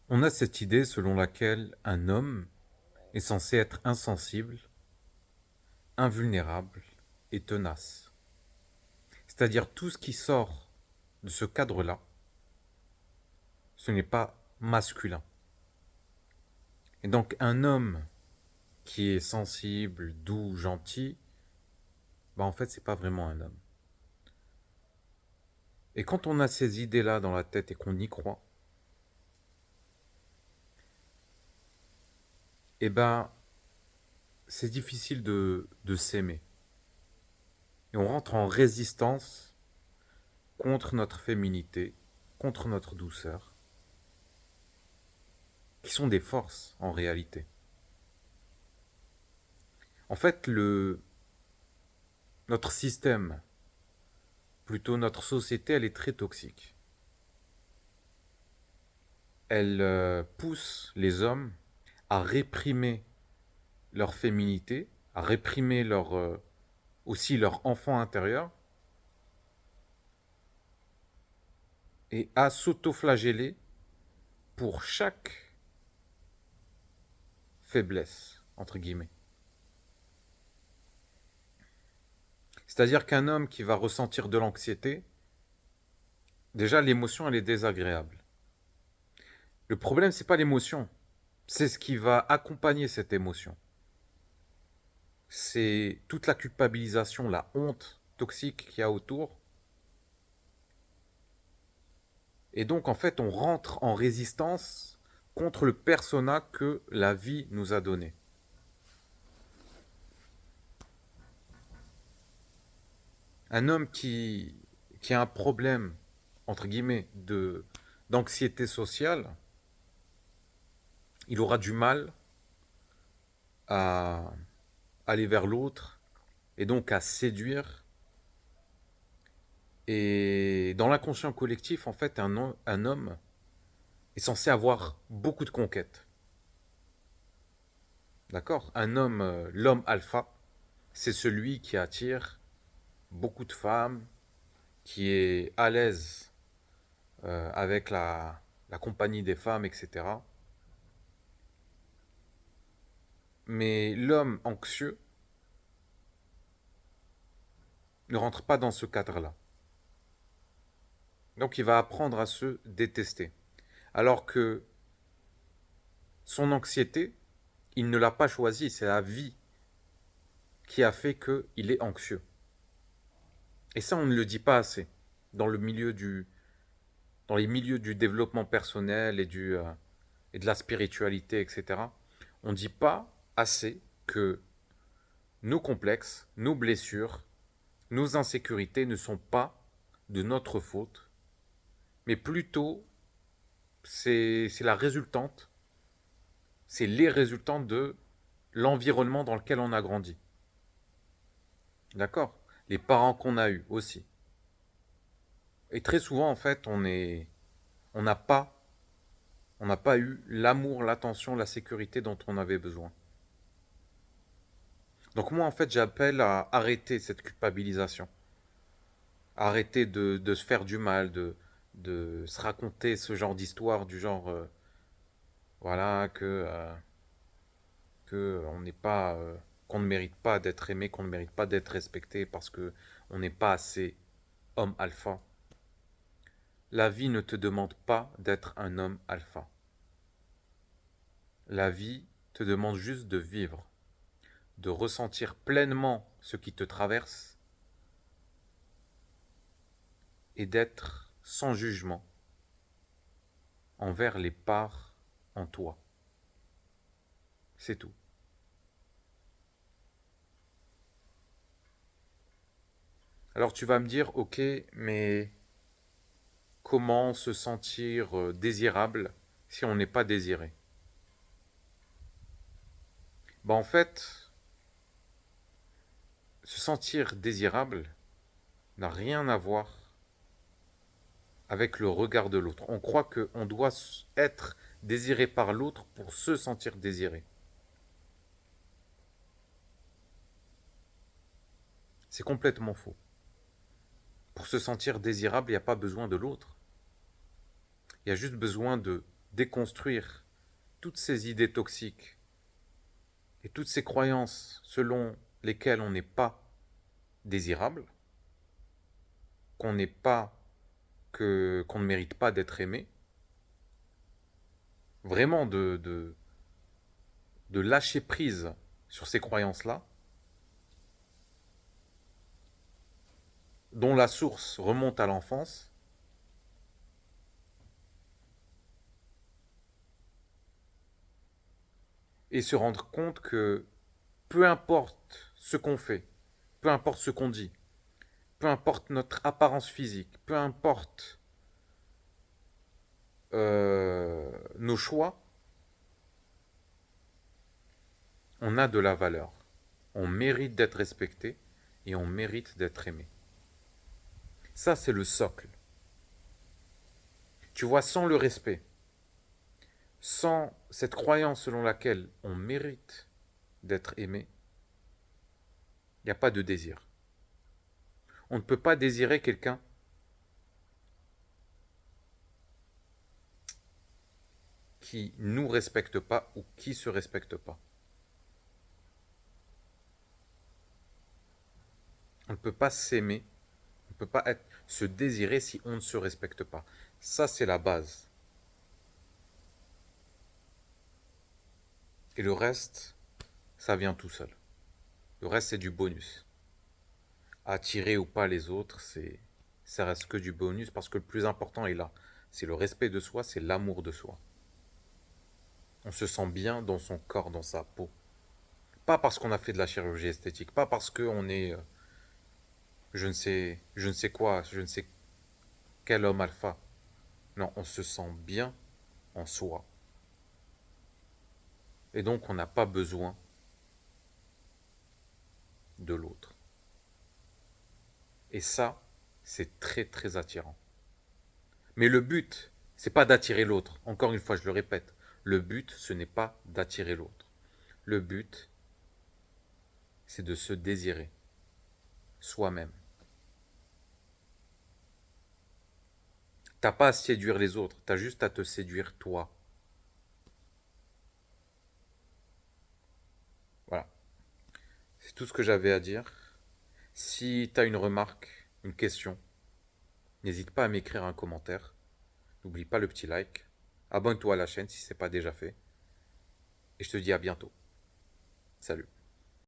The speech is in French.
On a cette idée selon laquelle un homme est censé être insensible, invulnérable et tenace. C'est-à-dire tout ce qui sort de ce cadre-là, ce n'est pas masculin. Et donc un homme qui est sensible, doux, gentil, en fait c'est pas vraiment un homme. Et quand on a ces idées-là dans la tête et qu'on y croit, eh ben c'est difficile de s'aimer. Et on rentre en résistance contre notre féminité, contre notre douceur, qui sont des forces en réalité. En fait, notre système, plutôt notre société, elle est très toxique. Elle pousse les hommes à réprimer leur féminité, à réprimer aussi leur enfant intérieur et à s'auto-flageller pour chaque faiblesse, entre guillemets. C'est-à-dire qu'un homme qui va ressentir de l'anxiété, déjà l'émotion elle est désagréable. Le problème c'est pas l'émotion, c'est ce qui va accompagner cette émotion. C'est toute la culpabilisation, la honte toxique qu'il y a autour. Et donc en fait on rentre en résistance contre le persona que la vie nous a donné. Un homme qui a un problème, entre guillemets, d'anxiété sociale, il aura du mal à aller vers l'autre et donc à séduire. Et dans l'inconscient collectif, en fait, un homme est censé avoir beaucoup de conquêtes. D'accord. Un homme, l'homme alpha, c'est celui qui attire beaucoup de femmes, qui est à l'aise avec la compagnie des femmes, etc. Mais l'homme anxieux ne rentre pas dans ce cadre-là. Donc il va apprendre à se détester. Alors que son anxiété, il ne l'a pas choisie, c'est la vie qui a fait qu'il est anxieux. Et ça, on ne le dit pas assez dans dans les milieux du développement personnel et de la spiritualité, etc. On ne dit pas assez que nos complexes, nos blessures, nos insécurités ne sont pas de notre faute, mais plutôt c'est la résultante, c'est les résultants de l'environnement dans lequel on a grandi. D'accord. Les parents qu'on a eus aussi. Et très souvent, en fait, on n'a pas, on n'a pas eu l'amour, l'attention, la sécurité dont on avait besoin. Donc moi, en fait, j'appelle à arrêter cette culpabilisation. Arrêter de se faire du mal, de se raconter ce genre d'histoire du genre, voilà, que on n'est pas, qu'on ne mérite pas d'être aimé, qu'on ne mérite pas d'être respecté parce que on n'est pas assez homme alpha. La vie ne te demande pas d'être un homme alpha. La vie te demande juste de vivre, de ressentir pleinement ce qui te traverse et d'être sans jugement envers les parts en toi. C'est tout. Alors tu vas me dire, ok, mais comment se sentir désirable si on n'est pas désiré? En fait, se sentir désirable n'a rien à voir avec le regard de l'autre. On croit qu'on doit être désiré par l'autre pour se sentir désiré. C'est complètement faux. Pour se sentir désirable, il n'y a pas besoin de l'autre. Il y a juste besoin déconstruire toutes ces idées toxiques et toutes ces croyances selon lesquelles on n'est pas désirable, qu'on n'est pas, qu'on ne mérite pas d'être aimé, vraiment de lâcher prise sur ces croyances-là, dont la source remonte à l'enfance, et se rendre compte que peu importe ce qu'on fait, peu importe ce qu'on dit, peu importe notre apparence physique, peu importe nos choix, on a de la valeur. On mérite d'être respecté et on mérite d'être aimé. Ça, c'est le socle. Tu vois, sans le respect, sans cette croyance selon laquelle on mérite d'être aimé, il n'y a pas de désir. On ne peut pas désirer quelqu'un qui nous respecte pas ou qui se respecte pas. On ne peut pas s'aimer, on ne peut pas se désirer si on ne se respecte pas. Ça, c'est la base. Et le reste, ça vient tout seul. Le reste, c'est du bonus. Attirer ou pas les autres, ça reste que du bonus parce que le plus important est là. C'est le respect de soi, c'est l'amour de soi. On se sent bien dans son corps, dans sa peau. Pas parce qu'on a fait de la chirurgie esthétique, pas parce qu'on est je ne sais quoi, je ne sais quel homme alpha. Non, on se sent bien en soi. Et donc on n'a pas besoin de l'autre. Et ça, c'est très très attirant. Mais le but, c'est pas d'attirer l'autre. Encore une fois, je le répète, le but, ce n'est pas d'attirer l'autre. Le but, c'est de se désirer soi-même. T'as pas à séduire les autres, t'as juste à te séduire toi. Voilà, c'est tout ce que j'avais à dire. Si t'as une remarque, une question, n'hésite pas à m'écrire un commentaire. N'oublie pas le petit like. Abonne-toi à la chaîne si ce n'est pas déjà fait. Et je te dis à bientôt. Salut.